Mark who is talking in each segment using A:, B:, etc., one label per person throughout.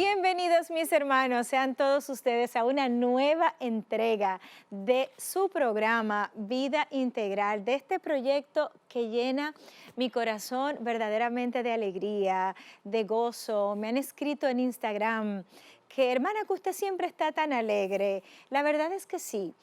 A: Bienvenidos mis hermanos, sean todos ustedes a una nueva entrega de su programa Vida Integral, de este proyecto que llena mi corazón verdaderamente de alegría, de gozo. Me han escrito en Instagram que hermana que usted siempre está tan alegre. La verdad es que sí.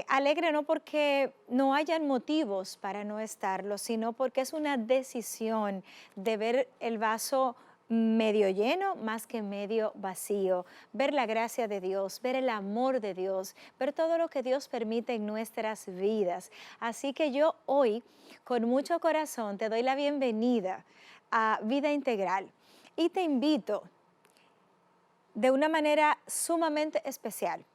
A: Alegre no porque no hayan motivos para no estarlo, sino porque es una decisión de ver el vaso medio lleno más que medio vacío, ver la gracia de Dios, ver el amor de Dios, ver todo lo que Dios permite en nuestras vidas. Así que yo hoy, con mucho corazón, te doy la bienvenida a Vida Integral y te invito de una manera sumamente especial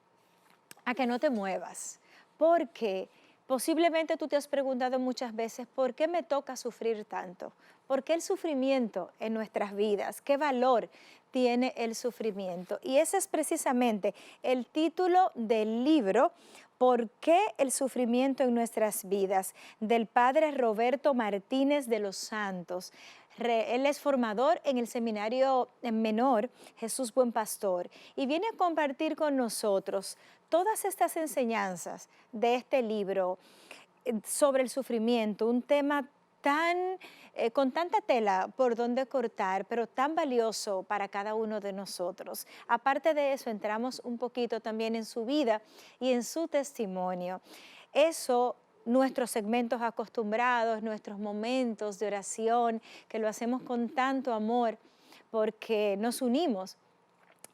A: a que no te muevas, porque posiblemente tú te has preguntado muchas veces, ¿por qué me toca sufrir tanto? ¿Por qué el sufrimiento en nuestras vidas? ¿Qué valor tiene el sufrimiento? Y ese es precisamente el título del libro, ¿Por qué el sufrimiento en nuestras vidas?, del padre Roberto Martínez de los Santos. Él es formador en el seminario menor Jesús Buen Pastor y viene a compartir con nosotros todas estas enseñanzas de este libro sobre el sufrimiento, un tema con tanta tela por donde cortar, pero tan valioso para cada uno de nosotros. Aparte de eso, entramos un poquito también en su vida y en su testimonio. Eso, nuestros segmentos acostumbrados, nuestros momentos de oración, que lo hacemos con tanto amor porque nos unimos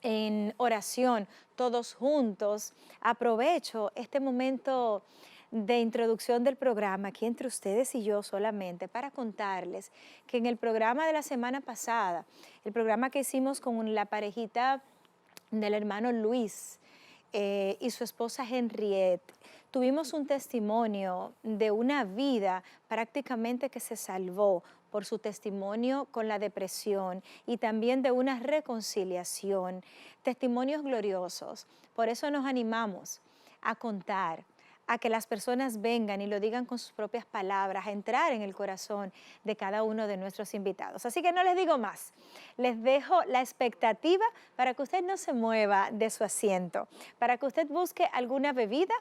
A: en oración todos juntos. Aprovecho este momento de introducción del programa aquí entre ustedes y yo solamente para contarles que en el programa de la semana pasada, el programa que hicimos con la parejita del hermano Luis y su esposa Henriette, tuvimos un testimonio de una vida prácticamente que se salvó por su testimonio con la depresión y también de una reconciliación, testimonios gloriosos. Por eso nos animamos a contar, a que las personas vengan y lo digan con sus propias palabras, a entrar en el corazón de cada uno de nuestros invitados. Así que no les digo más, les dejo la expectativa para que usted no se mueva de su asiento, para que usted busque alguna bebida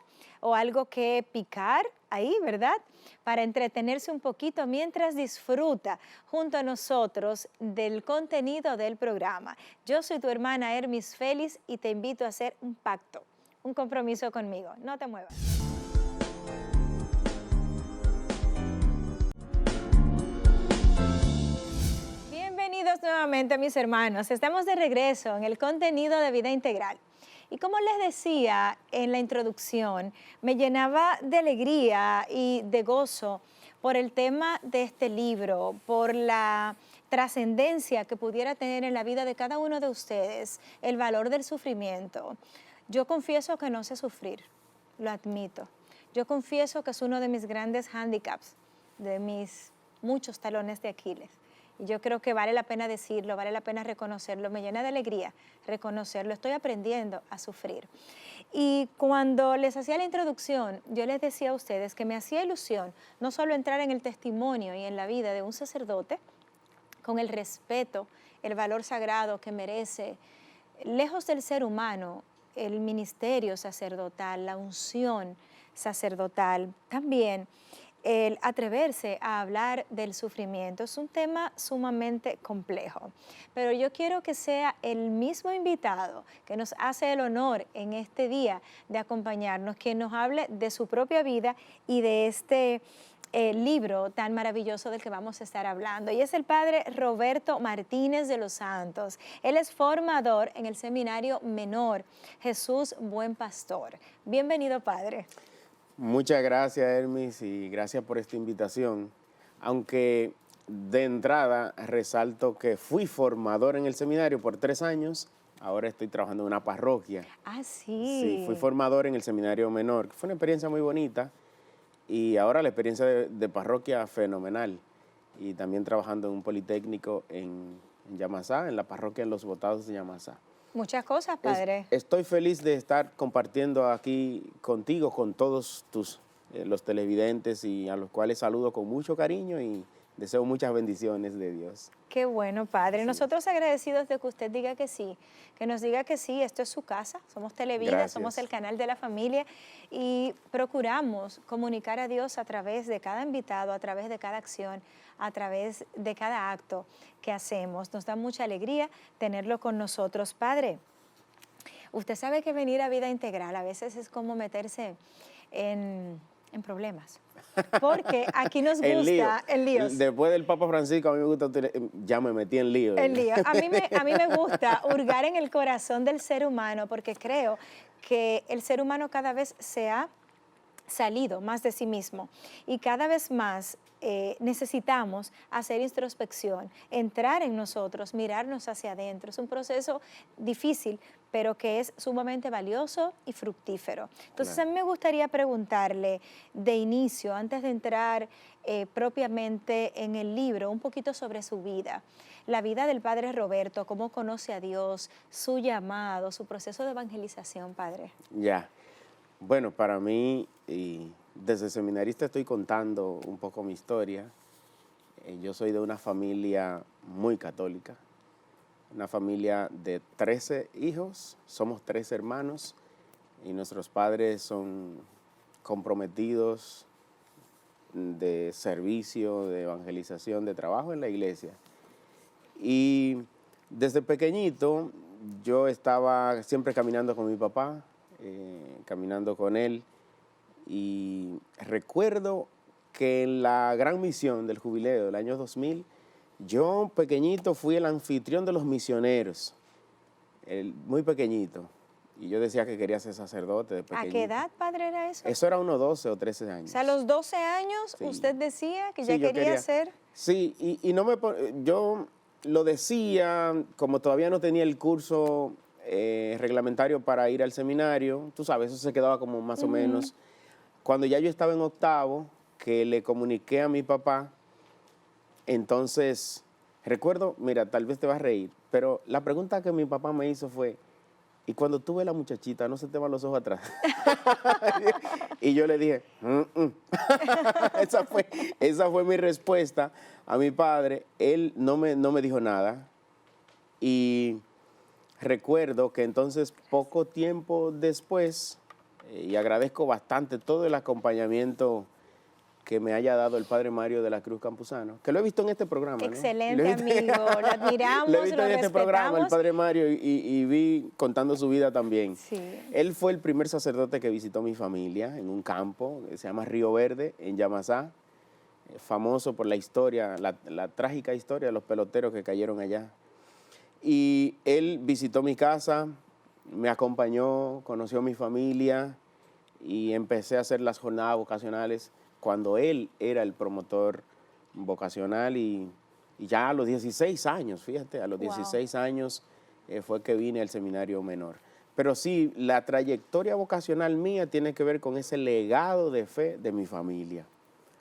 A: o algo que picar ahí, ¿verdad?, para entretenerse un poquito mientras disfruta junto a nosotros del contenido del programa. Yo soy tu hermana Hermis Félix y te invito a hacer un pacto, un compromiso conmigo. No te muevas. Bienvenidos nuevamente mis hermanos, estamos de regreso en el contenido de Vida Integral. Y como les decía en la introducción, me llenaba de alegría y de gozo por el tema de este libro, por la trascendencia que pudiera tener en la vida de cada uno de ustedes, el valor del sufrimiento. Yo confieso que no sé sufrir, lo admito. Yo confieso que es uno de mis grandes hándicaps, de mis muchos talones de Aquiles. Y yo creo que vale la pena decirlo, vale la pena reconocerlo, me llena de alegría reconocerlo, estoy aprendiendo a sufrir. Y cuando les hacía la introducción, yo les decía a ustedes que me hacía ilusión no solo entrar en el testimonio y en la vida de un sacerdote, con el respeto, el valor sagrado que merece, lejos del ser humano, el ministerio sacerdotal, la unción sacerdotal, también el atreverse a hablar del sufrimiento. Es un tema sumamente complejo, pero yo quiero que sea el mismo invitado que nos hace el honor en este día de acompañarnos, quien nos hable de su propia vida y de este libro tan maravilloso del que vamos a estar hablando. Y es el padre Roberto Martínez de los Santos. Él es formador en el seminario menor Jesús Buen Pastor. Bienvenido, padre.
B: Muchas gracias, Hermis, y gracias por esta invitación. Aunque de entrada resalto que fui formador en el seminario por 3 años, ahora estoy trabajando en una parroquia.
A: Ah, sí.
B: Sí, fui formador en el seminario menor, que fue una experiencia muy bonita, y ahora la experiencia de parroquia fenomenal. Y también trabajando en un politécnico en Yamasá, en la parroquia en Los Botados de Yamasá.
A: Muchas cosas, padre.
B: Estoy feliz de estar compartiendo aquí contigo, con todos los televidentes, y a los cuales saludo con mucho cariño y deseo muchas bendiciones de Dios.
A: Qué bueno, Padre.
B: Sí.
A: Nosotros agradecidos de que usted diga que sí, que nos diga que sí, esto es su casa, somos Televida,
B: Gracias.
A: somos el canal de la familia y procuramos comunicar a Dios a través de cada invitado, a través de cada acción, a través de cada acto que hacemos. Nos da mucha alegría tenerlo con nosotros, Padre. Usted sabe que venir a Vida Integral a veces es como meterse en problemas. Porque aquí nos gusta en líos.
B: Después del Papa Francisco, a mí me gusta, ya me metí en lío.
A: En lío. A mí me gusta hurgar en el corazón del ser humano porque creo que el ser humano cada vez se ha salido más de sí mismo y cada vez más necesitamos hacer introspección, entrar en nosotros, mirarnos hacia adentro. Es un proceso difícil, pero que es sumamente valioso y fructífero. Entonces,
B: Claro.
A: a mí me gustaría preguntarle de inicio, antes de entrar propiamente en el libro, un poquito sobre su vida. La vida del Padre Roberto, cómo conoce a Dios, su llamado, su proceso de evangelización, Padre.
B: Ya. Bueno, para mí, y desde seminarista estoy contando un poco mi historia. Yo soy de una familia muy católica, una familia de 13 hijos, somos 3 hermanos y nuestros padres son comprometidos de servicio, de evangelización, de trabajo en la iglesia. Y desde pequeñito yo estaba siempre caminando con mi papá, caminando con él, y recuerdo que en la gran misión del jubileo del año 2000, yo pequeñito fui el anfitrión de los misioneros, muy pequeñito, y yo decía que quería ser sacerdote de pequeñito.
A: ¿A qué edad, Padre, era eso?
B: Eso era unos 12 o 13 años.
A: O sea, a los 12 años
B: Sí.
A: usted decía que
B: Sí,
A: ya
B: yo
A: quería ser...
B: Sí, y no yo lo decía, como todavía no tenía el curso reglamentario para ir al seminario, tú sabes, eso se quedaba como más o menos. Cuando ya yo estaba en octavo, que le comuniqué a mi papá, entonces, recuerdo, mira, tal vez te vas a reír, pero la pregunta que mi papá me hizo fue, ¿y cuando tú ves la muchachita, no se te van los ojos atrás? Y yo le dije, Esa fue mi respuesta a mi padre. Él no me dijo nada. Y recuerdo que entonces, poco tiempo después, y agradezco bastante todo el acompañamiento que me haya dado el Padre Mario de la Cruz Campuzano, que lo he visto en este programa, ¿no?
A: Excelente, amigo. Lo admiramos,
B: lo he visto en este programa, el
A: respetamos.
B: Padre Mario, y vi contando su vida también.
A: Sí.
B: Él fue el primer sacerdote que visitó mi familia en un campo que se llama Río Verde, en Yamasá, famoso por la historia, la trágica historia de los peloteros que cayeron allá. Y él visitó mi casa, me acompañó, conoció a mi familia y empecé a hacer las jornadas vocacionales cuando él era el promotor vocacional y ya a los 16 años, fíjate, a los 16 años fue que vine al seminario menor. Pero sí, la trayectoria vocacional mía tiene que ver con ese legado de fe de mi familia.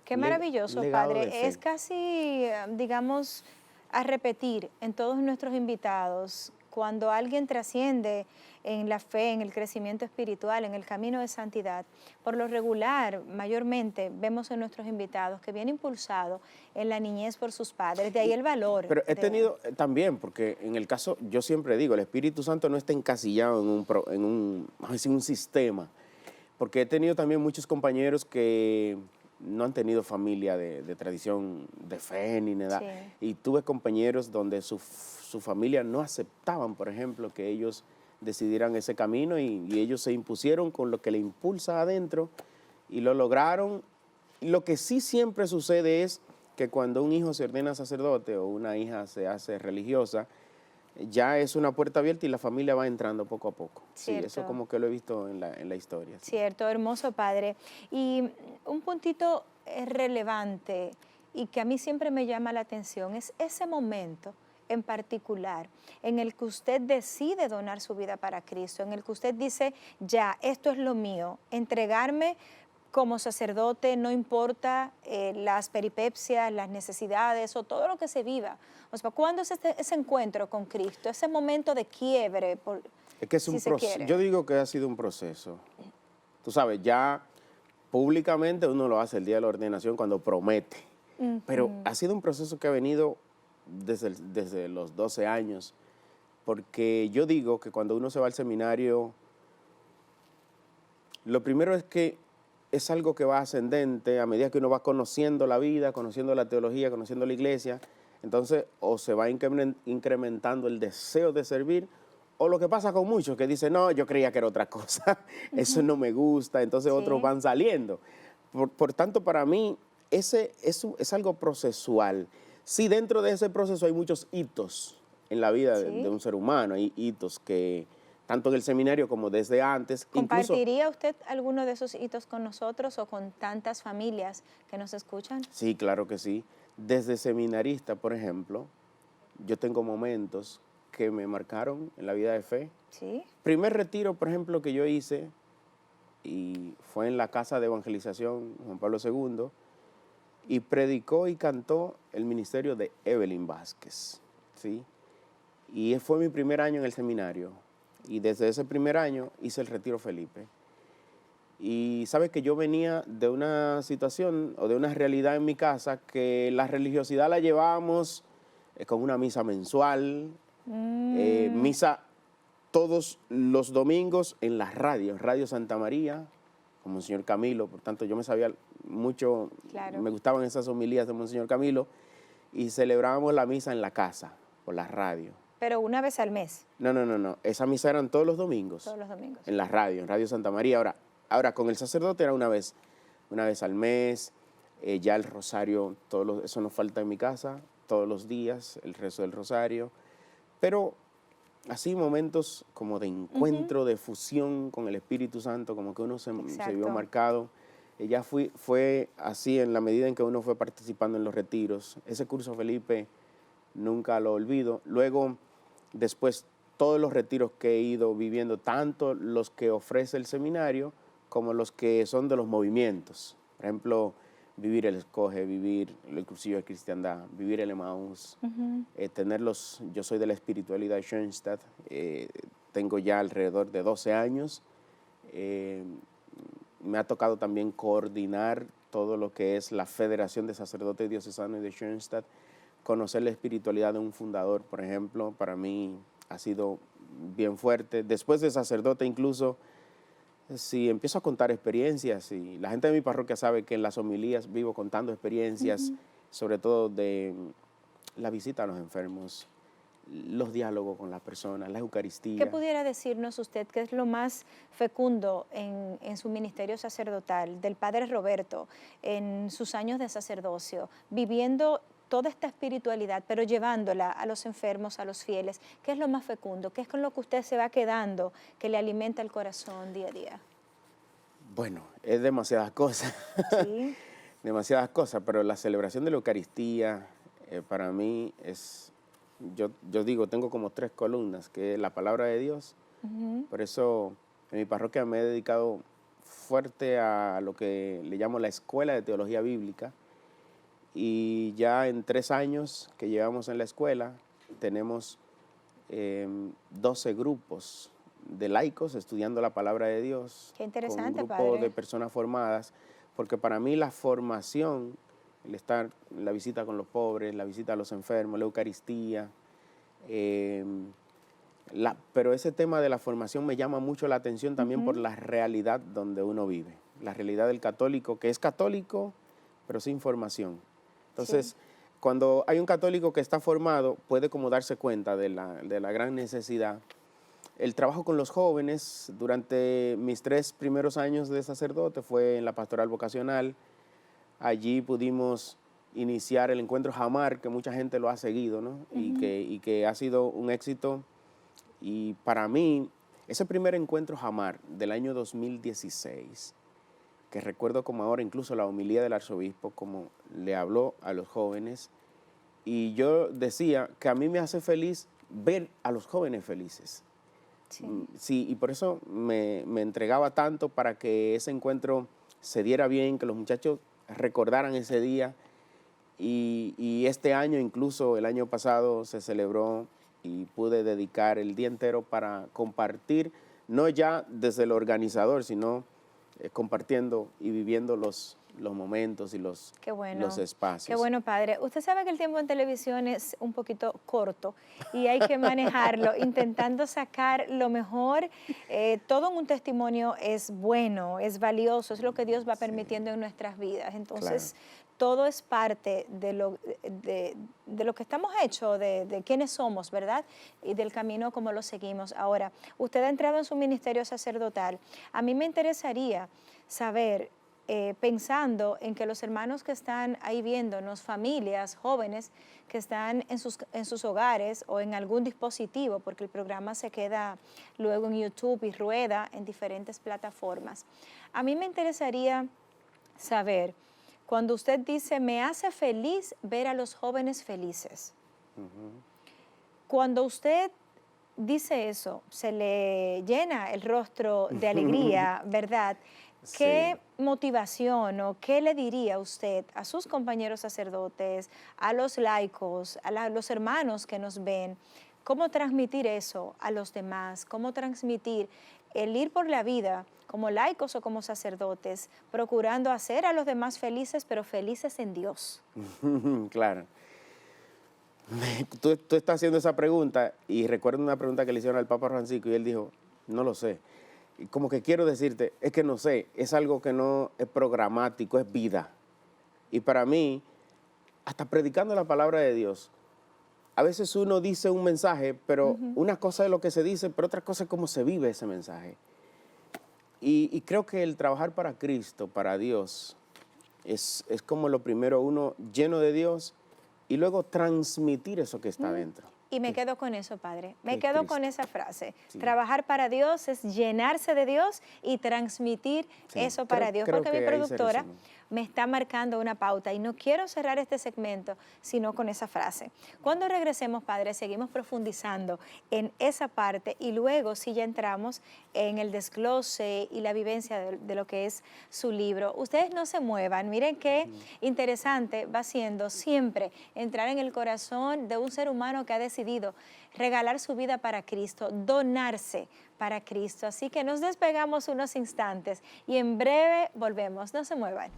A: Qué maravilloso,
B: legado de
A: Padre.
B: fe.
A: Es casi, digamos, a repetir en todos nuestros invitados, cuando alguien trasciende en la fe, en el crecimiento espiritual, en el camino de santidad, por lo regular, mayormente, vemos en nuestros invitados que viene impulsado en la niñez por sus padres, de ahí el valor.
B: Pero he tenido también, porque en el caso, yo siempre digo, el Espíritu Santo no está encasillado en un sistema, porque he tenido también muchos compañeros que no han tenido familia de tradición de fe ni nada, y tuve compañeros donde su familia no aceptaban, por ejemplo, que ellos decidieran ese camino y ellos se impusieron con lo que le impulsa adentro y lo lograron. Lo que sí siempre sucede es que cuando un hijo se ordena sacerdote o una hija se hace religiosa, ya es una puerta abierta y la familia va entrando poco a poco.
A: Cierto.
B: Sí, eso como que lo he visto en la historia. Sí.
A: Cierto, hermoso, Padre. Y un puntito relevante y que a mí siempre me llama la atención es ese momento en particular en el que usted decide donar su vida para Cristo, en el que usted dice, ya, esto es lo mío, entregarme como sacerdote, no importa las peripecias, las necesidades o todo lo que se viva. O sea, ¿cuándo es ese encuentro con Cristo, ese momento de quiebre?
B: Es que es un proceso. Yo digo que ha sido un proceso. Tú sabes, ya públicamente uno lo hace el día de la ordenación cuando promete. Pero
A: Ujú.
B: ha sido un proceso que ha venido desde los 12 años, porque yo digo que cuando uno se va al seminario, lo primero es que es algo que va ascendente a medida que uno va conociendo la vida, conociendo la teología, conociendo la iglesia. Entonces, o se va incrementando el deseo de servir, o lo que pasa con muchos que dicen, no, yo creía que era otra cosa, eso
A: Ujú.
B: no me gusta, entonces otros
A: Sí,
B: van saliendo. Por tanto, para mí, ese es algo procesual. Sí, dentro de ese proceso hay muchos hitos en la vida de
A: sí.
B: un ser humano, hay hitos que, tanto en el seminario como desde antes, incluso.
A: ¿Compartiría usted alguno de esos hitos con nosotros o con tantas familias que nos escuchan?
B: Sí, claro que sí. Desde seminarista, por ejemplo, yo tengo momentos que me marcaron en la vida de fe.
A: Sí.
B: Primer retiro, por ejemplo, que yo hice, y fue en la Casa de Evangelización Juan Pablo II, y predicó y cantó el ministerio de Evelyn Vázquez, ¿sí? Y fue mi primer año en el seminario, y desde ese primer año hice el Retiro Felipe. Y sabes que yo venía de una situación o de una realidad en mi casa que la religiosidad la llevábamos con una misa mensual,
A: Mm,
B: misa todos los domingos en la radio, Radio Santa María, con Monseñor Camilo. Por tanto, yo me sabía mucho,
A: claro.
B: me gustaban esas homilías de Monseñor Camilo, y celebrábamos la misa en la casa, por la radio.
A: Pero una vez al mes,
B: No, no, no, no. Esa misa eran todos los domingos
A: todos los domingos.
B: en la radio, en Radio Santa María. Ahora con el sacerdote era una vez al mes. Ya el rosario, eso no falta en mi casa, todos los días, el rezo del rosario. Pero así momentos como de
A: Ujú.
B: encuentro, de fusión con el Espíritu Santo, como que uno se vio
A: Exacto.
B: marcado. Ya fue así en la medida en que uno fue participando en los retiros. Ese curso, Felipe, nunca lo olvido. Luego, después, todos los retiros que he ido viviendo, tanto los que ofrece el seminario como los que son de los movimientos. Por ejemplo, vivir el Escoge, vivir el Cursillo de Cristiandad, vivir el Emaús,
A: Ujú.
B: yo soy de la espiritualidad de Schoenstatt, tengo ya alrededor de 12 años. eh, Me ha tocado también coordinar todo lo que es la Federación de Sacerdotes Diocesanos de Schoenstatt. Conocer la espiritualidad de un fundador, por ejemplo, para mí ha sido bien fuerte. Después de sacerdote, incluso, si empiezo a contar experiencias, y la gente de mi parroquia sabe que en las homilías vivo contando experiencias,
A: Ujú.
B: sobre todo de la visita a los enfermos, los diálogos con las personas, la
A: ¿Qué
B: Eucaristía.
A: pudiera decirnos usted que es lo más fecundo en su ministerio sacerdotal del Padre Roberto en sus años de sacerdocio, viviendo toda esta espiritualidad, pero llevándola a los enfermos, a los fieles? ¿Qué es lo más fecundo? ¿Qué es con lo que usted se va quedando, que le alimenta el corazón día a día?
B: Bueno, es demasiadas cosas,
A: Sí,
B: demasiadas cosas, pero la celebración de la Eucaristía para mí es, yo digo, tengo como tres columnas, que es la palabra de Dios.
A: ujú,
B: Por eso en mi parroquia me he dedicado fuerte a lo que le llamo la Escuela de Teología Bíblica, y ya en 3 años que llevamos en la escuela tenemos 12 grupos de laicos estudiando la palabra de Dios,
A: qué
B: con un
A: interesante,
B: grupo de
A: Padre.
B: personas formadas, porque para mí la formación, el estar, la visita con los pobres, la visita a los enfermos, la Eucaristía, eh, pero ese tema de la formación me llama mucho la atención también por
A: Ujú,
B: la realidad donde uno vive, la realidad del católico, que es católico, pero sin formación.
A: sí.
B: Entonces, cuando hay un católico que está formado, puede como darse cuenta de la gran necesidad. El trabajo con los jóvenes durante mis 3 primeros años de sacerdote fue en la pastoral vocacional. Allí pudimos iniciar el encuentro Jamar, que mucha gente lo ha seguido, ¿no?
A: Ujú.
B: Y que ha sido un éxito. Y para mí, ese primer encuentro Jamar del año 2016, que recuerdo como ahora incluso la homilía del arzobispo, como le habló a los jóvenes, y yo decía que a mí me hace feliz ver a los jóvenes felices.
A: Sí.
B: Sí, y por eso me entregaba tanto para que ese encuentro se diera bien, que los muchachos recordaran ese día. Y este año, incluso el año pasado, se celebró y pude dedicar el día entero para compartir, no ya desde el organizador, sino compartiendo y viviendo los momentos y los
A: Qué bueno.
B: los espacios.
A: Qué bueno, padre. Usted sabe que el tiempo en televisión es un poquito corto y hay que manejarlo intentando sacar lo mejor. Todo en un testimonio es bueno, es valioso, es lo que Dios va permitiendo en nuestras vidas. Entonces, todo es parte de lo que estamos hechos, de quiénes somos, ¿verdad? Y del camino como lo seguimos. Ahora, usted ha entrado en su ministerio sacerdotal. A mí me interesaría saber, pensando en que los hermanos que están ahí viéndonos, familias, jóvenes que están en sus hogares o en algún dispositivo, porque el programa se queda luego en YouTube y rueda en diferentes plataformas. A mí me interesaría saber, cuando usted dice, me hace feliz ver a los jóvenes felices. Cuando usted dice eso, se le llena el rostro de alegría, ¿verdad? ¿Qué motivación o qué le diría usted a sus compañeros sacerdotes, a los laicos, a los hermanos que nos ven? ¿Cómo transmitir eso a los demás? ¿Cómo transmitir el ir por la vida como laicos o como sacerdotes, procurando hacer a los demás felices, pero felices en Dios?
B: Claro. Tú estás haciendo esa pregunta y recuerdo una pregunta que le hicieron al Papa Francisco y él dijo, no lo sé. Y como que quiero decirte, es que no sé, es algo que no es programático, es vida. Y para mí, hasta predicando la palabra de Dios, a veces uno dice un mensaje, pero una cosa es lo que se dice, pero otra cosa es cómo se vive ese mensaje. Y creo que el trabajar para Cristo, para Dios, es como lo primero, uno lleno de Dios y luego transmitir eso que está dentro.
A: Y me quedo con eso, padre. Me quedo con esa frase.
B: Sí.
A: Trabajar para Dios es llenarse de Dios y transmitir eso para Dios. Porque mi productora me está marcando una pauta y no quiero cerrar este segmento sino con esa frase. Cuando regresemos, padre, seguimos profundizando en esa parte y luego sí ya entramos en el desglose y la vivencia de lo que es su libro. Ustedes no se muevan. Miren qué interesante va siendo siempre entrar en el corazón de un ser humano que ha decidido regalar su vida para Cristo, donarse para Cristo. Así que nos despegamos unos instantes y en breve volvemos. No se muevan.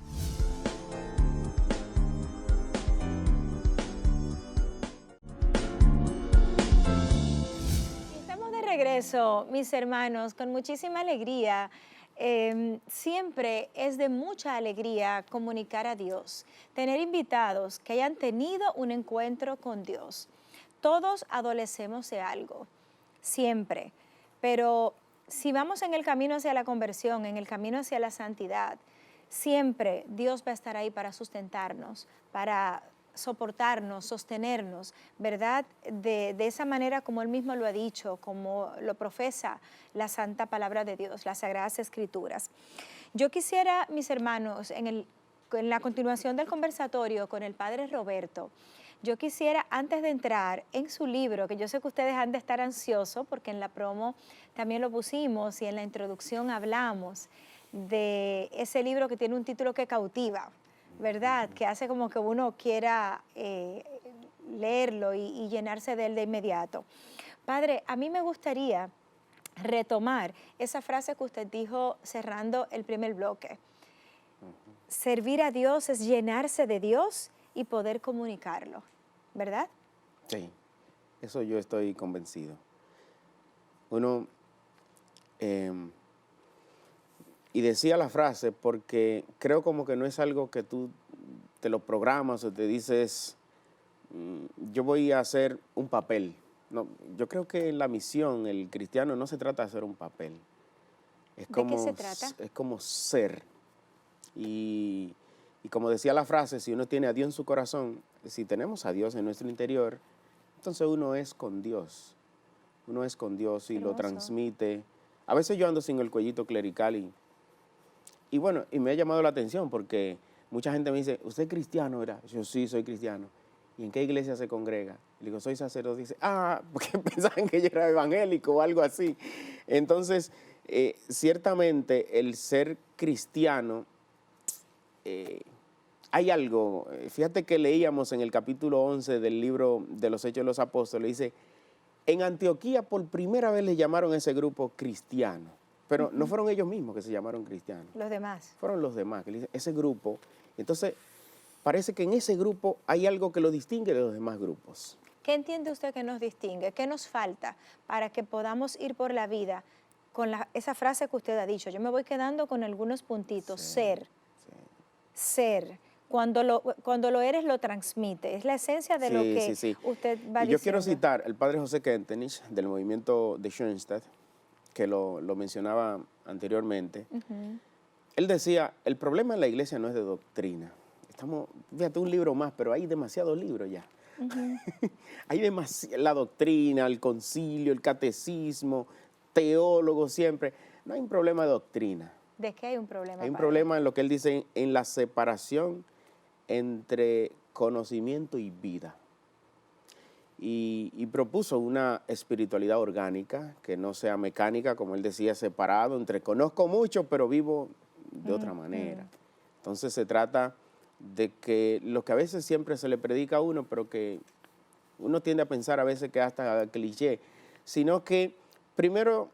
A: Estamos de regreso, mis hermanos, con muchísima alegría. Siempre es de mucha alegría comunicar a Dios, tener invitados que hayan tenido un encuentro con Dios. Todos adolecemos de algo, siempre, pero si vamos en el camino hacia la conversión, en el camino hacia la santidad, siempre Dios va a estar ahí para sustentarnos, para soportarnos, sostenernos, ¿verdad? De esa manera como Él mismo lo ha dicho, como lo profesa la santa palabra de Dios, las Sagradas Escrituras. Yo quisiera, mis hermanos, en la continuación del conversatorio con el Padre Roberto, yo quisiera, antes de entrar en su libro, que yo sé que ustedes han de estar ansiosos, porque en la promo también lo pusimos y en la introducción hablamos de ese libro que tiene un título que cautiva, ¿verdad? Que hace como que uno quiera leerlo y llenarse de él de inmediato. Padre, a mí me gustaría retomar esa frase que usted dijo cerrando el primer bloque. Servir a Dios es llenarse de Dios y poder comunicarlo, ¿verdad?
B: Sí, eso yo estoy convencido. Uno, y decía la frase porque creo como que no es algo que tú te lo programas o te dices, yo voy a hacer un papel. No, yo creo que la misión, el cristiano, no se trata de hacer un papel.
A: ¿De qué se trata?
B: Es como ser. Y como decía la frase, si uno tiene a Dios en su corazón, si tenemos a Dios en nuestro interior, entonces uno es con Dios. Uno es con Dios y lo transmite. A veces yo ando sin el cuellito clerical y bueno, y me ha llamado la atención porque mucha gente me dice, ¿usted es cristiano? ¿Verdad? Yo sí, soy cristiano. ¿Y en qué iglesia se congrega? Le digo, soy sacerdote. Dice, porque pensaban que yo era evangélico o algo así. Entonces, ciertamente el ser cristiano, hay algo, fíjate que leíamos en el capítulo 11 del libro de los Hechos de los Apóstoles, dice, en Antioquía por primera vez le llamaron a ese grupo cristiano. pero no fueron ellos mismos que se llamaron cristianos.
A: Los demás.
B: Fueron los demás, que ese grupo. Entonces, parece que en ese grupo hay algo que lo distingue de los demás grupos.
A: ¿Qué entiende usted que nos distingue? ¿Qué nos falta para que podamos ir por la vida con esa frase que usted ha dicho? Yo me voy quedando con algunos puntitos.
B: Sí,
A: ser.
B: sí.
A: Ser. Cuando lo eres, lo transmite. Es la esencia de lo que usted va diciendo.
B: Yo quiero citar al padre José Kentenich del movimiento de Schoenstatt, que lo mencionaba anteriormente. Él decía, el problema en la iglesia no es de doctrina. Fíjate, un libro más, pero hay demasiados libros ya. Hay la doctrina, el concilio, el catecismo, teólogos siempre. No hay un problema de doctrina.
A: ¿De qué hay un problema?
B: Hay un problema en lo que él dice, en la separación entre conocimiento y vida. Y propuso una espiritualidad orgánica, que no sea mecánica, como él decía, separado entre conozco mucho, pero vivo de otra manera. Entonces se trata de que lo que a veces siempre se le predica a uno, pero que uno tiende a pensar a veces que hasta cliché, sino que primero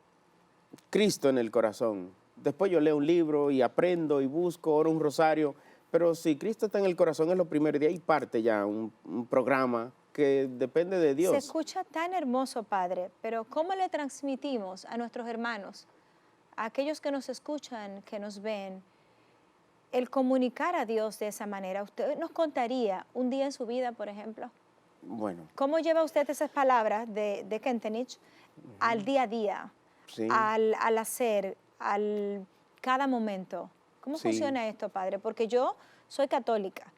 B: Cristo en el corazón, después yo leo un libro y aprendo y busco, oro un rosario, pero si Cristo está en el corazón es lo primero, de ahí parte ya un programa que depende de Dios.
A: Se escucha tan hermoso, Padre, pero ¿cómo le transmitimos a nuestros hermanos, a aquellos que nos escuchan, que nos ven, el comunicar a Dios de esa manera? ¿Usted nos contaría un día en su vida, por ejemplo?
B: Bueno.
A: ¿Cómo lleva usted esas palabras de Kentenich al día a día, al hacer, cada momento? ¿Cómo funciona esto, Padre? Porque yo soy católica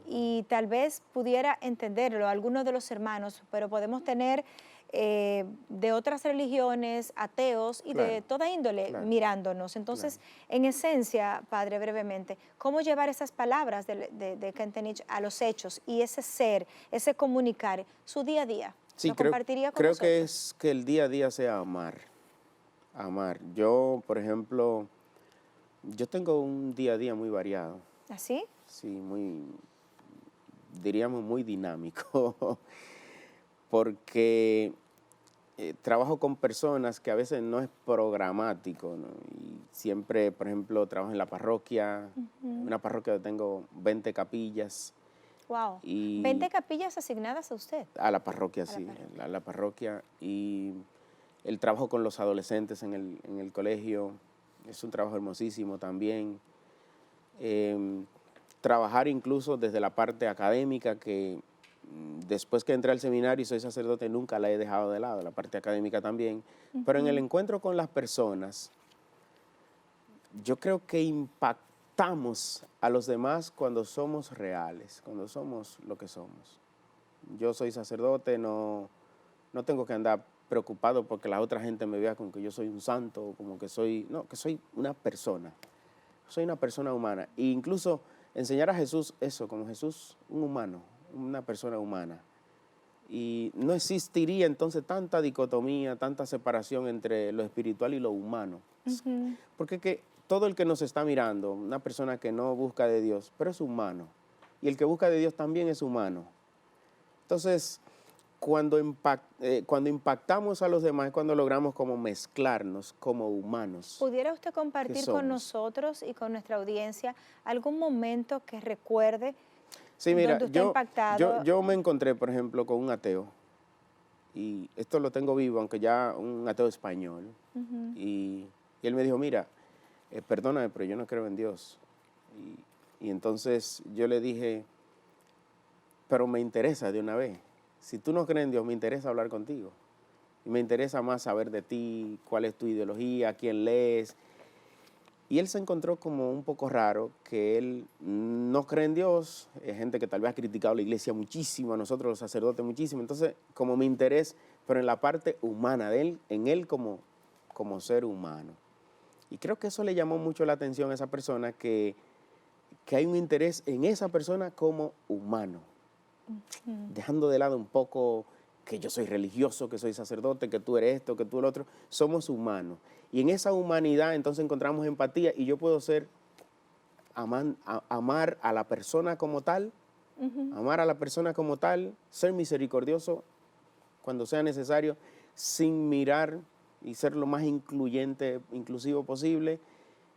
A: y tal vez pudiera entenderlo algunos de los hermanos, pero podemos tener de otras religiones, ateos y de toda índole mirándonos. Entonces, en esencia, Padre, brevemente, ¿cómo llevar esas palabras de Kentenich a los hechos y ese ser, ese comunicar, su día a día?
B: Sí,
A: ¿Lo compartiría con
B: creo
A: nosotros?
B: que es que el día a día sea amar. Amar. Yo, por ejemplo, yo tengo un día a día muy variado.
A: ¿Así?
B: Sí, diríamos muy dinámico, porque trabajo con personas que a veces no es programático, ¿no? Y siempre, por ejemplo, trabajo en la parroquia, una parroquia donde tengo 20 capillas.
A: Wow,
B: y
A: 20 capillas asignadas a usted.
B: A la parroquia, sí, a la parroquia. Y el trabajo con los adolescentes en el colegio es un trabajo hermosísimo también. Trabajar incluso desde la parte académica, que después que entré al seminario y soy sacerdote nunca la he dejado de lado, la parte académica también. Pero en el encuentro con las personas, yo creo que impactamos a los demás cuando somos reales, cuando somos lo que somos. Yo soy sacerdote, no tengo que andar preocupado porque la otra gente me vea como que yo soy un santo, como que soy una persona. Soy una persona humana. E incluso enseñar a Jesús eso, como Jesús, un humano, una persona humana. Y no existiría entonces tanta dicotomía, tanta separación entre lo espiritual y lo humano. Porque que todo el que nos está mirando, una persona que no busca de Dios, pero es humano. Y el que busca de Dios también es humano. Entonces, cuando impactamos a los demás es cuando logramos como mezclarnos como humanos.
A: ¿Pudiera usted compartir con nosotros y con nuestra audiencia algún momento que recuerde donde usted ha impactado?
B: Yo me encontré, por ejemplo, con un ateo, y esto lo tengo vivo, aunque ya un ateo español, y él me dijo, mira, perdóname, pero yo no creo en Dios. Y entonces yo le dije, pero me interesa de una vez. Si tú no crees en Dios, me interesa hablar contigo. Y me interesa más saber de ti, cuál es tu ideología, quién lees. Y él se encontró como un poco raro que él no cree en Dios. Es gente que tal vez ha criticado a la iglesia muchísimo, a nosotros los sacerdotes muchísimo. Entonces, como mi interés, pero en la parte humana de él, en él como ser humano. Y creo que eso le llamó mucho la atención a esa persona, que hay un interés en esa persona como humano. Dejando de lado un poco que yo soy religioso, que soy sacerdote, que tú eres esto, que tú el otro. Somos humanos. Y en esa humanidad entonces encontramos empatía, y yo puedo amar a la persona como tal, amar a la persona como tal, ser misericordioso cuando sea necesario, sin mirar y ser lo más inclusivo posible,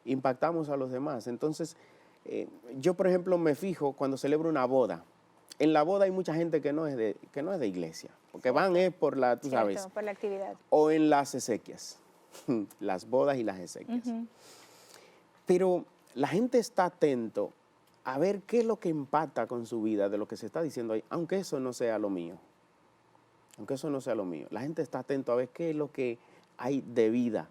B: impactamos a los demás. Entonces, yo, por ejemplo, me fijo cuando celebro una boda. En la boda hay mucha gente que no es de iglesia, porque van es por la, tú sabes,
A: por la actividad.
B: o en las exequias, las bodas y las exequias. Pero la gente está atento a ver qué es lo que impacta con su vida de lo que se está diciendo ahí, aunque eso no sea lo mío. Aunque eso no sea lo mío. La gente está atento a ver qué es lo que hay de vida.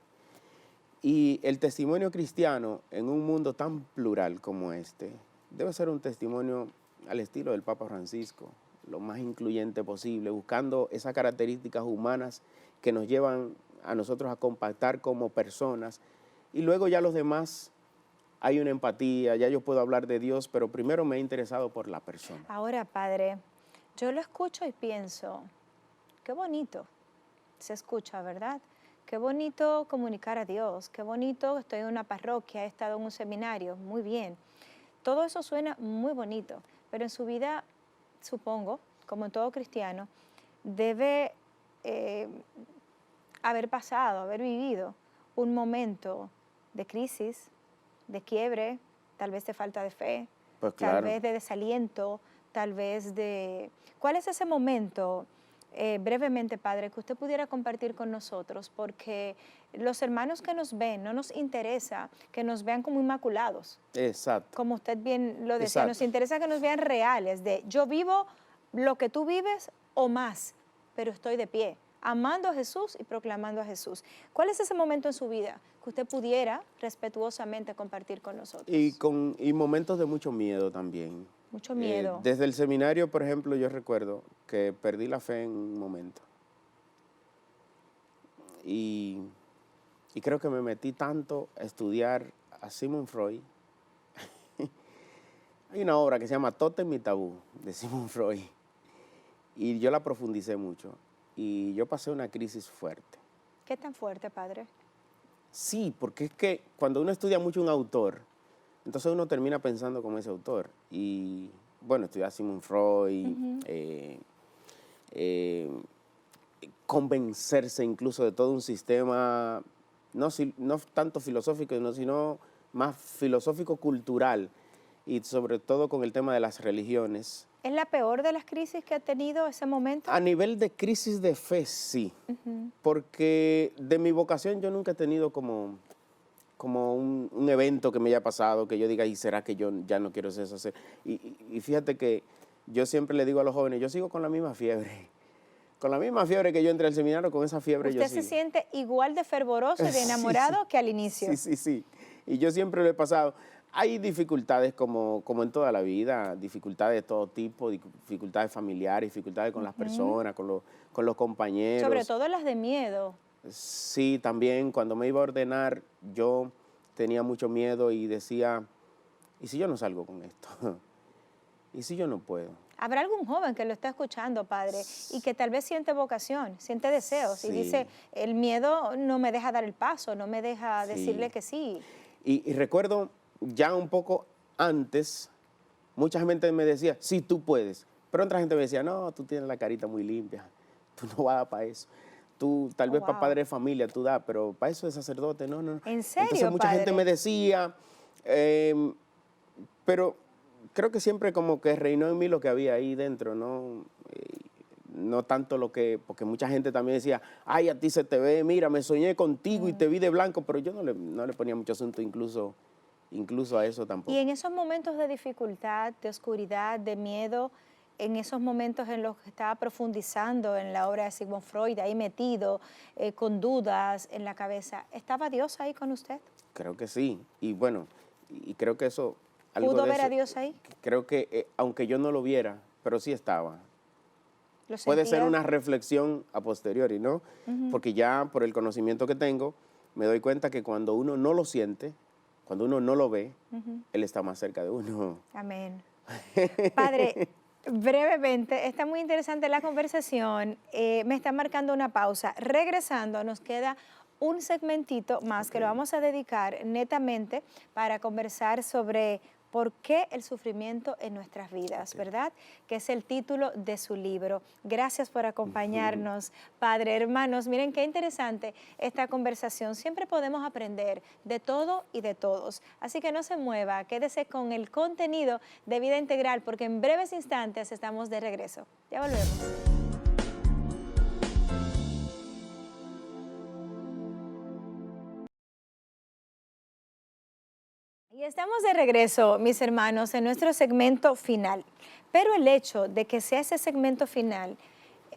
B: Y el testimonio cristiano en un mundo tan plural como este debe ser un testimonio al estilo del Papa Francisco, lo más incluyente posible, buscando esas características humanas que nos llevan a nosotros a compactar como personas. Y luego ya los demás, hay una empatía, ya yo puedo hablar de Dios, pero primero me he interesado por la persona.
A: Ahora, padre, yo lo escucho y pienso, qué bonito se escucha, ¿verdad? Qué bonito comunicar a Dios, qué bonito, estoy en una parroquia, he estado en un seminario, muy bien. Todo eso suena muy bonito, pero en su vida, supongo, como en todo cristiano, debe haber pasado, haber vivido un momento de crisis, de quiebre, tal vez de falta de fe,
B: Pues claro.
A: tal vez de desaliento, tal vez de... ¿Cuál es ese momento, brevemente, padre, que usted pudiera compartir con nosotros? Porque los hermanos que nos ven, no nos interesa que nos vean como inmaculados.
B: Exacto.
A: Como usted bien lo decía,
B: Exacto.
A: Nos interesa que nos vean reales, de yo vivo lo que tú vives o más, pero estoy de pie, amando a Jesús y proclamando a Jesús. ¿Cuál es ese momento en su vida que usted pudiera respetuosamente compartir con nosotros?
B: Y momentos de mucho miedo también.
A: Mucho miedo.
B: Desde el seminario, por ejemplo, yo recuerdo que perdí la fe en un momento. Y creo que me metí tanto a estudiar a Sigmund Freud. Hay una obra que se llama Tótem y Tabú, de Sigmund Freud. Y yo la profundicé mucho. Y yo pasé una crisis fuerte.
A: ¿Qué tan fuerte, padre?
B: Sí, porque es que cuando uno estudia mucho un autor, entonces uno termina pensando como ese autor. Y bueno, estudié a Sigmund Freud, convencerse incluso de todo un sistema, no tanto filosófico, sino más filosófico-cultural, y sobre todo con el tema de las religiones.
A: ¿Es la peor de las crisis que ha tenido ese momento?
B: A nivel de crisis de fe, sí, porque de mi vocación yo nunca he tenido como un evento que me haya pasado, que yo diga, ¿y será que yo ya no quiero hacer eso? Y fíjate que yo siempre le digo a los jóvenes, yo sigo con la misma fiebre. Con la misma fiebre que yo entré al seminario, con esa fiebre yo sigo.
A: ¿Usted se siente igual de fervoroso y de enamorado que al inicio?
B: Sí. Y yo siempre lo he pasado. Hay dificultades como en toda la vida, dificultades de todo tipo, dificultades familiares, dificultades con las personas, con los compañeros.
A: Sobre todo las de miedo.
B: Sí, también cuando me iba a ordenar, yo tenía mucho miedo y decía, ¿y si yo no salgo con esto? ¿Y si yo no puedo?
A: ¿Habrá algún joven que lo está escuchando, padre, y que tal vez siente vocación, siente deseos, y dice, el miedo no me deja dar el paso, no me deja decirle que sí?
B: Y recuerdo ya un poco antes, mucha gente me decía, sí, tú puedes. Pero otra gente me decía, no, tú tienes la carita muy limpia, tú no vas a dar para eso. Tú tal vez para padre de familia tú das, pero para eso de sacerdote, no.
A: ¿En serio,
B: Entonces mucha gente me decía, pero creo que siempre como que reinó en mí lo que había ahí dentro, ¿no? No tanto porque mucha gente también decía, ay, a ti se te ve, mira, me soñé contigo y te vi de blanco, pero yo no le ponía mucho asunto incluso a eso tampoco.
A: Y en esos momentos de dificultad, de oscuridad, de miedo, en esos momentos en los que estaba profundizando en la obra de Sigmund Freud, ahí metido, con dudas en la cabeza, ¿estaba Dios ahí con usted?
B: Creo que sí, y bueno, y creo que eso...
A: ¿Pudo ver a Dios ahí?
B: Creo que, aunque yo no lo viera, pero sí estaba.
A: ¿Lo
B: Puede
A: sentía?
B: ser una reflexión a posteriori, ¿no? Porque ya por el conocimiento que tengo, me doy cuenta que cuando uno no lo siente, cuando uno no lo ve, Él está más cerca de uno.
A: Amén. Padre, brevemente, está muy interesante la conversación, me está marcando una pausa. Regresando, nos queda un segmentito más que lo vamos a dedicar netamente para conversar sobre ¿Por qué el sufrimiento en nuestras vidas? ¿Verdad? Que es el título de su libro. Gracias por acompañarnos, Padre. Hermanos, miren qué interesante esta conversación. Siempre podemos aprender de todo y de todos. Así que no se mueva, quédese con el contenido de Vida Integral, porque en breves instantes estamos de regreso. Ya volvemos. Y estamos de regreso, mis hermanos, en nuestro segmento final. Pero el hecho de que sea ese segmento final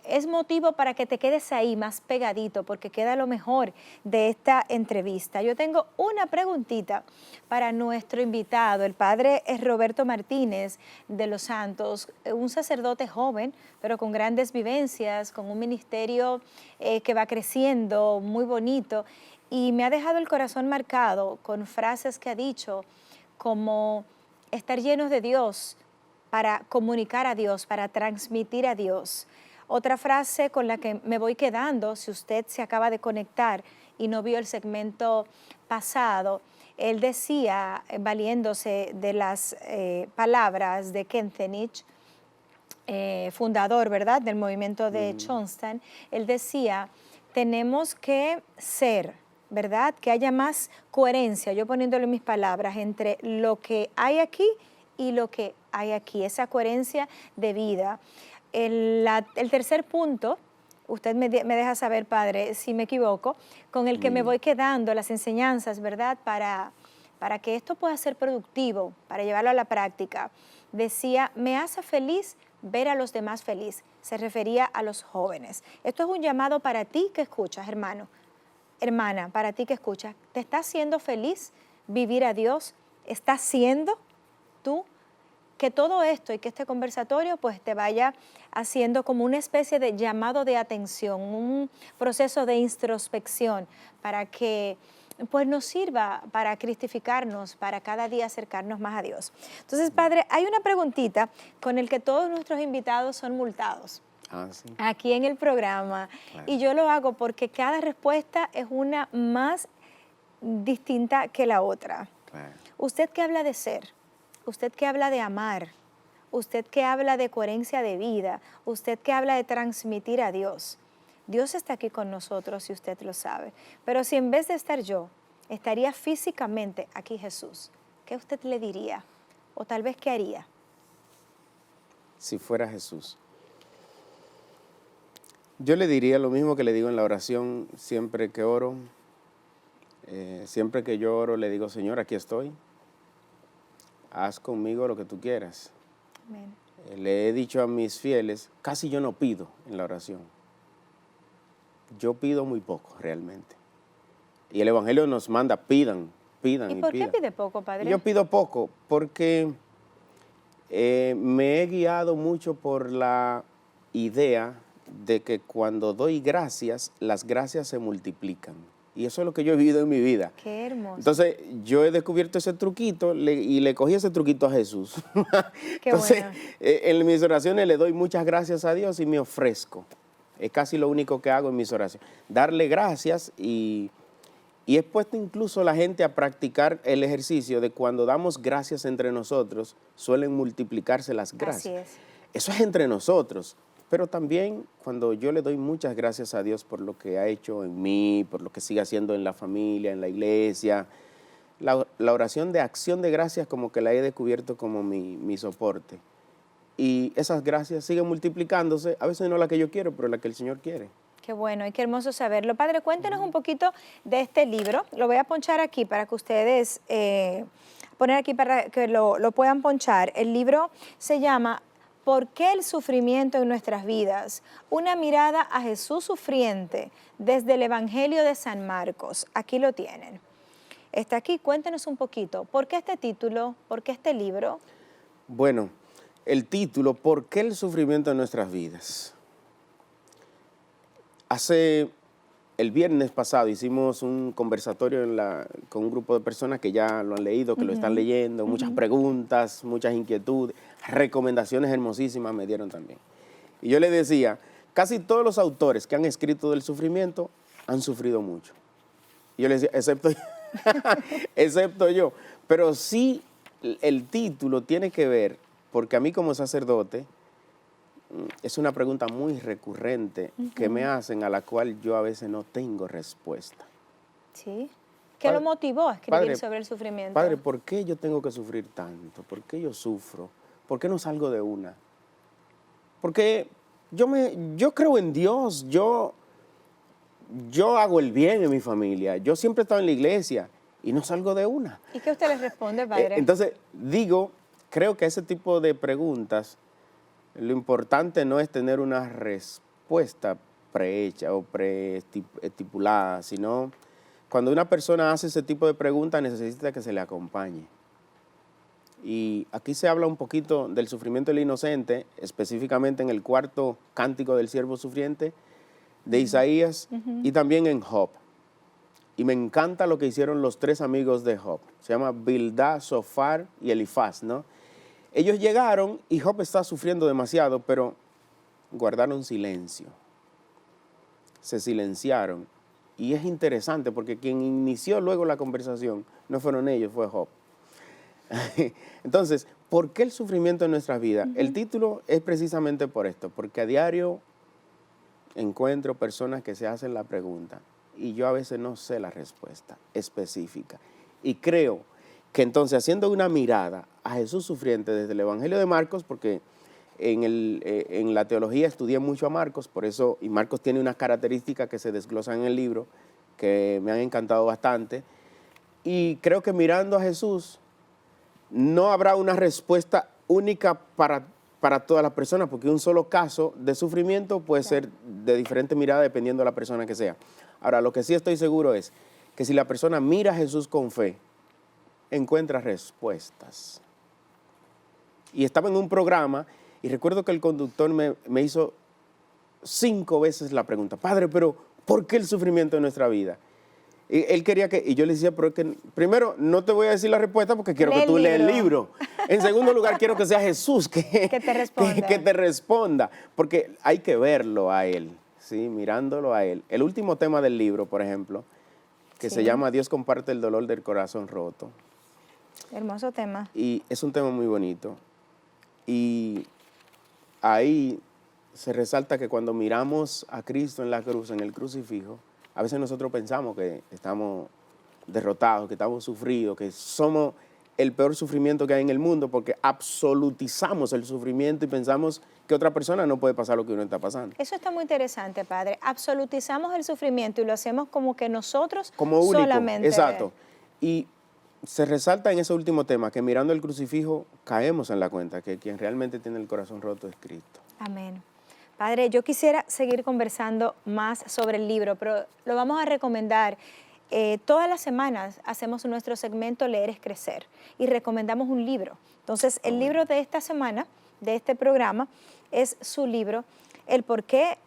A: es motivo para que te quedes ahí más pegadito, porque queda lo mejor de esta entrevista. Yo tengo una preguntita para nuestro invitado, el padre Roberto Martínez de los Santos, un sacerdote joven, pero con grandes vivencias, con un ministerio que va creciendo, muy bonito, y me ha dejado el corazón marcado con frases que ha dicho, como estar llenos de Dios para comunicar a Dios, para transmitir a Dios. Otra frase con la que me voy quedando, si usted se acaba de conectar y no vio el segmento pasado, él decía, valiéndose de las palabras de Kentenich, fundador, ¿verdad?, del movimiento de Chonstan, él decía, tenemos que ser, ¿verdad?, que haya más coherencia, yo poniéndole mis palabras, entre lo que hay aquí y lo que hay aquí, esa coherencia de vida. El tercer punto, usted me deja saber, padre, si me equivoco, con el que me voy quedando, las enseñanzas, ¿verdad?, para que esto pueda ser productivo, para llevarlo a la práctica. Decía, me hace feliz ver a los demás feliz. Se refería a los jóvenes. Esto es un llamado para ti que escuchas, hermano, hermana, para ti que escuchas. ¿Te está haciendo feliz vivir a Dios? ¿Estás siendo tú? Que todo esto y que este conversatorio pues te vaya haciendo como una especie de llamado de atención, un proceso de introspección para que pues nos sirva para cristificarnos, para cada día acercarnos más a Dios. Entonces, padre, hay una preguntita con el que todos nuestros invitados son multados.
B: Sí.
A: Aquí en el programa. Claro. Y yo lo hago porque cada respuesta es una más distinta que la otra. Claro. Usted que habla de ser, usted que habla de amar, usted que habla de coherencia de vida, usted que habla de transmitir a Dios. Dios está aquí con nosotros y usted lo sabe. Pero si en vez de estar yo, estaría físicamente aquí Jesús, ¿qué usted le diría? O tal vez, ¿qué haría?
B: Si fuera Jesús. Yo le diría lo mismo que le digo en la oración siempre que oro. Siempre que yo oro le digo, Señor, aquí estoy. Haz conmigo lo que tú quieras. Amén. Le he dicho a mis fieles, casi yo no pido en la oración. Yo pido muy poco realmente. Y el Evangelio nos manda, pidan.
A: ¿Y por qué pide poco, padre?
B: Yo pido poco porque me he guiado mucho por la idea de que cuando doy gracias, las gracias se multiplican. Y eso es lo que yo he vivido en mi vida.
A: Qué hermoso.
B: Entonces, yo he descubierto ese truquito y le cogí ese truquito a Jesús.
A: Qué
B: Entonces,
A: bueno.
B: En mis oraciones le doy muchas gracias a Dios y me ofrezco. Es casi lo único que hago en mis oraciones. Darle gracias y he puesto incluso a la gente a practicar el ejercicio de cuando damos gracias entre nosotros, suelen multiplicarse las gracias.
A: Así es.
B: Eso es entre nosotros. Pero también cuando yo le doy muchas gracias a Dios por lo que ha hecho en mí, por lo que sigue haciendo en la familia, en la iglesia, la oración de acción de gracias como que la he descubierto como mi soporte. Y esas gracias siguen multiplicándose, a veces no la que yo quiero, pero la que el Señor quiere.
A: Qué bueno y qué hermoso saberlo. Padre, cuéntenos un poquito de este libro. Lo voy a ponchar aquí para que ustedes, poner aquí para que lo puedan ponchar. El libro se llama ¿Por qué el sufrimiento en nuestras vidas? Una mirada a Jesús sufriente desde el Evangelio de San Marcos. Aquí lo tienen. Está aquí, cuéntenos un poquito. ¿Por qué este título? ¿Por qué este libro?
B: Bueno, el título, ¿por qué el sufrimiento en nuestras vidas? El viernes pasado hicimos un conversatorio con un grupo de personas que ya lo han leído, que lo están leyendo, muchas preguntas, muchas inquietudes, recomendaciones hermosísimas me dieron también. Y yo les decía, casi todos los autores que han escrito del sufrimiento han sufrido mucho. Y yo les decía, excepto yo. Pero sí el título tiene que ver, porque a mí como sacerdote, es una pregunta muy recurrente que me hacen, a la cual yo a veces no tengo respuesta.
A: Sí. ¿Qué lo motivó a escribir sobre el sufrimiento?
B: Padre, ¿por qué yo tengo que sufrir tanto? ¿Por qué yo sufro? ¿Por qué no salgo de una? Porque yo creo en Dios, yo hago el bien en mi familia, yo siempre he estado en la iglesia y no salgo de una.
A: ¿Y qué usted le responde, padre?
B: Entonces, creo que ese tipo de preguntas, lo importante no es tener una respuesta prehecha o preestipulada, sino cuando una persona hace ese tipo de preguntas necesita que se le acompañe. Y aquí se habla un poquito del sufrimiento del inocente, específicamente en el 4º cántico del siervo sufriente de Isaías y también en Job. Y me encanta lo que hicieron los 3 amigos de Job. Se llama Bildad, Zofar y Elifaz, ¿no? Ellos llegaron y Job está sufriendo demasiado, pero guardaron silencio. Se silenciaron. Y es interesante porque quien inició luego la conversación no fueron ellos, fue Job. Entonces, ¿por qué el sufrimiento en nuestras vidas? El título es precisamente por esto, porque a diario encuentro personas que se hacen la pregunta y yo a veces no sé la respuesta específica. Y creo que entonces, haciendo una mirada a Jesús sufriente desde el Evangelio de Marcos, porque en la teología estudié mucho a Marcos, por eso, y Marcos tiene unas características que se desglosan en el libro que me han encantado bastante, y creo que mirando a Jesús no habrá una respuesta única para todas las personas, porque un solo caso de sufrimiento puede ser de diferente mirada dependiendo de la persona que sea. Ahora, lo que sí estoy seguro es que si la persona mira a Jesús con fe, encuentra respuestas. Y estaba en un programa y recuerdo que el conductor me hizo 5 veces la pregunta, Padre, pero ¿por qué el sufrimiento en nuestra vida? Y él quería y yo le decía, pero es que primero no te voy a decir la respuesta porque quiero que tú leas el libro. En segundo lugar, quiero que sea Jesús que te responda, porque hay que verlo a él, ¿sí? Mirándolo a él. El último tema del libro, por ejemplo, que se llama Dios comparte el dolor del corazón roto.
A: Hermoso tema.
B: Y es un tema muy bonito. Y ahí se resalta que cuando miramos a Cristo en la cruz, en el crucifijo, a veces nosotros pensamos que estamos derrotados, que estamos sufridos, que somos el peor sufrimiento que hay en el mundo porque absolutizamos el sufrimiento y pensamos que otra persona no puede pasar lo que uno está pasando.
A: Eso está muy interesante, padre. Absolutizamos el sufrimiento y lo hacemos como que nosotros
B: como único,
A: solamente.
B: Exacto. Y se resalta en ese último tema que mirando el crucifijo caemos en la cuenta que quien realmente tiene el corazón roto es Cristo.
A: Amén. Padre, yo quisiera seguir conversando más sobre el libro, pero lo vamos a recomendar. Todas las semanas hacemos nuestro segmento Leer es Crecer y recomendamos un libro. Entonces, el libro de esta semana, de este programa, es su libro, el por qué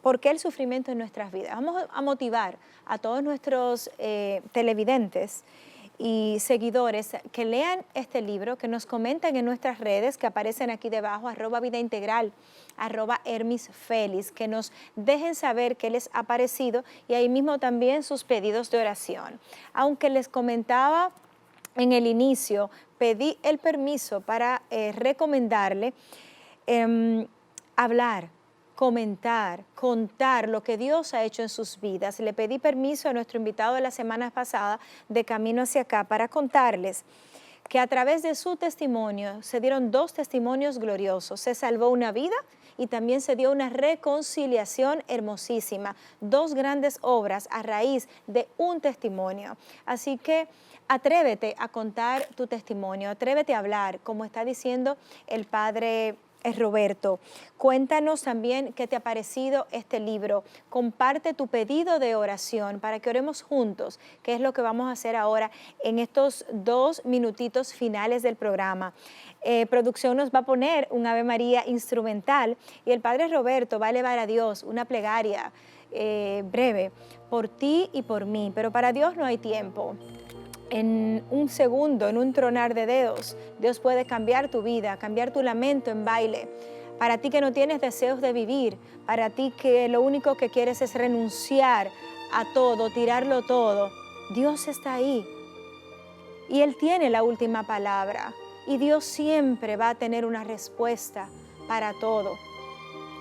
A: el sufrimiento en nuestras vidas. Vamos a motivar a todos nuestros televidentes y seguidores que lean este libro, que nos comenten en nuestras redes que aparecen aquí debajo, @vidaintegral, @hermisfelis, que nos dejen saber qué les ha parecido y ahí mismo también sus pedidos de oración. Aunque les comentaba en el inicio, pedí el permiso para recomendarle hablar, comentar, contar lo que Dios ha hecho en sus vidas. Le pedí permiso a nuestro invitado de la semana pasada de Camino hacia acá para contarles que a través de su testimonio se dieron 2 testimonios gloriosos. Se salvó una vida y también se dio una reconciliación hermosísima. 2 grandes obras a raíz de un testimonio. Así que atrévete a contar tu testimonio, atrévete a hablar, como está diciendo el padre Roberto. Cuéntanos también qué te ha parecido este libro. Comparte tu pedido de oración para que oremos juntos, que es lo que vamos a hacer ahora en estos 2 minutitos finales del programa. Producción nos va a poner un Ave María instrumental y el padre Roberto va a elevar a Dios una plegaria breve por ti y por mí, pero para Dios no hay tiempo. En un segundo, en un tronar de dedos, Dios puede cambiar tu vida, cambiar tu lamento en baile. Para ti que no tienes deseos de vivir, para ti que lo único que quieres es renunciar a todo, tirarlo todo, Dios está ahí. y Él tiene la última palabra. Y Dios siempre va a tener una respuesta para todo.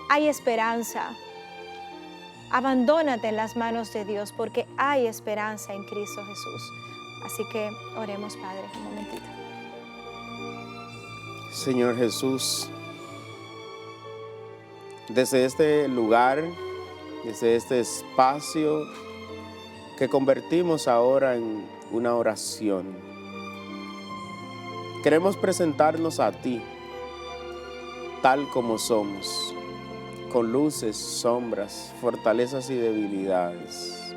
A: Hay esperanza. Abandónate en las manos de Dios porque hay esperanza en Cristo Jesús. Así que oremos, Padre, un momentito.
B: Señor Jesús, desde este lugar, desde este espacio que convertimos ahora en una oración, queremos presentarnos a ti, tal como somos, con luces, sombras, fortalezas y debilidades.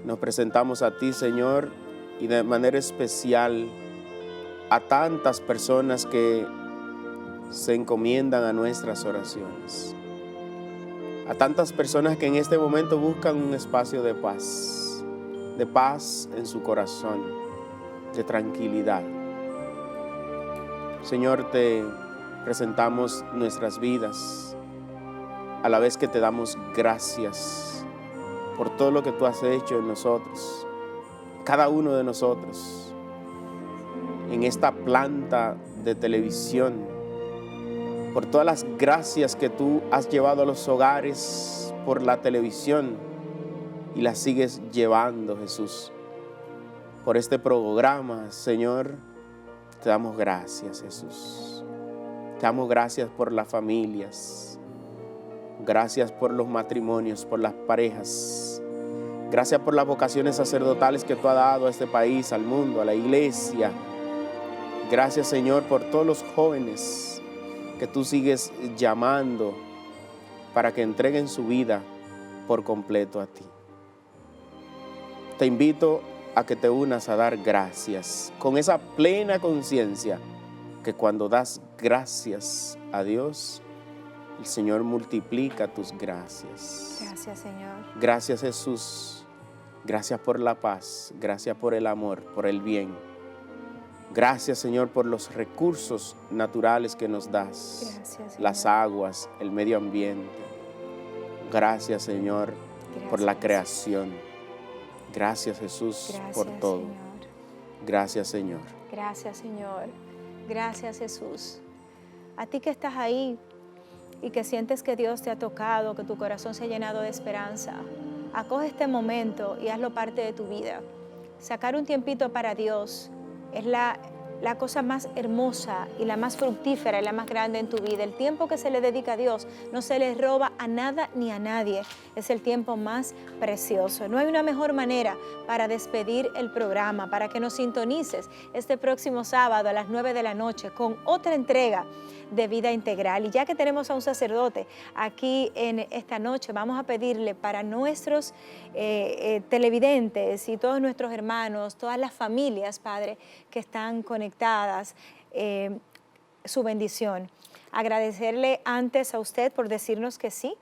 B: Nos presentamos a ti, Señor, y de manera especial a tantas personas que se encomiendan a nuestras oraciones. A tantas personas que en este momento buscan un espacio de paz en su corazón, de tranquilidad. Señor, te presentamos nuestras vidas, a la vez que te damos gracias por todo lo que tú has hecho en nosotros, cada uno de nosotros, en esta planta de televisión, por todas las gracias que tú has llevado a los hogares por la televisión y las sigues llevando, Jesús. Por este programa, Señor, te damos gracias, Jesús. Te damos gracias por las familias. Gracias por los matrimonios, por las parejas. Gracias por las vocaciones sacerdotales que tú has dado a este país, al mundo, a la iglesia. Gracias, Señor, por todos los jóvenes que tú sigues llamando para que entreguen su vida por completo a ti. Te invito a que te unas a dar gracias con esa plena conciencia que cuando das gracias a Dios, el Señor multiplica tus gracias.
A: Gracias, Señor.
B: Gracias, Jesús. Gracias por la paz. Gracias por el amor, por el bien. Gracias, Señor, por los recursos naturales que nos das.
A: Gracias, Señor.
B: Las aguas, el medio ambiente. Gracias, Señor, por la creación. Gracias, Jesús, por todo.
A: Señor.
B: Gracias, Señor.
A: Gracias, Señor. Gracias, Jesús. A ti que estás ahí y que sientes que Dios te ha tocado, que tu corazón se ha llenado de esperanza, acoge este momento y hazlo parte de tu vida. Sacar un tiempito para Dios es la cosa más hermosa y la más fructífera y la más grande en tu vida. El tiempo que se le dedica a Dios no se le roba a nada ni a nadie. Es el tiempo más precioso. No hay una mejor manera para despedir el programa, para que nos sintonices este próximo sábado a las 9 de la noche con otra entrega de Vida Integral. Y ya que tenemos a un sacerdote aquí en esta noche, vamos a pedirle para nuestros televidentes y todos nuestros hermanos, todas las familias, Padre, que están conectadas, su bendición. Agradecerle antes a usted por decirnos que sí.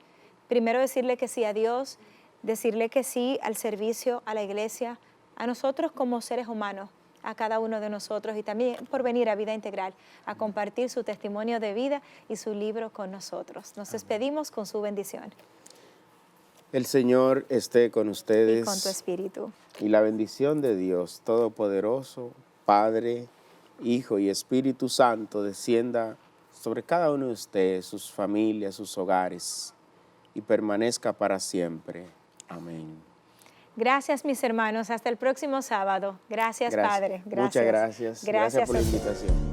A: Primero decirle que sí a Dios, decirle que sí al servicio, a la iglesia, a nosotros como seres humanos, a cada uno de nosotros, y también por venir a Vida Integral a compartir su testimonio de vida y su libro con nosotros. Nos despedimos con su bendición.
B: El Señor esté con ustedes.
A: Y con tu espíritu.
B: Y la bendición de Dios Todopoderoso, Padre, Hijo y Espíritu Santo, descienda sobre cada uno de ustedes, sus familias, sus hogares, y permanezca para siempre. Amén.
A: Gracias, mis hermanos. Hasta el próximo sábado. Gracias, Padre. Gracias.
B: Muchas gracias. Gracias por la invitación.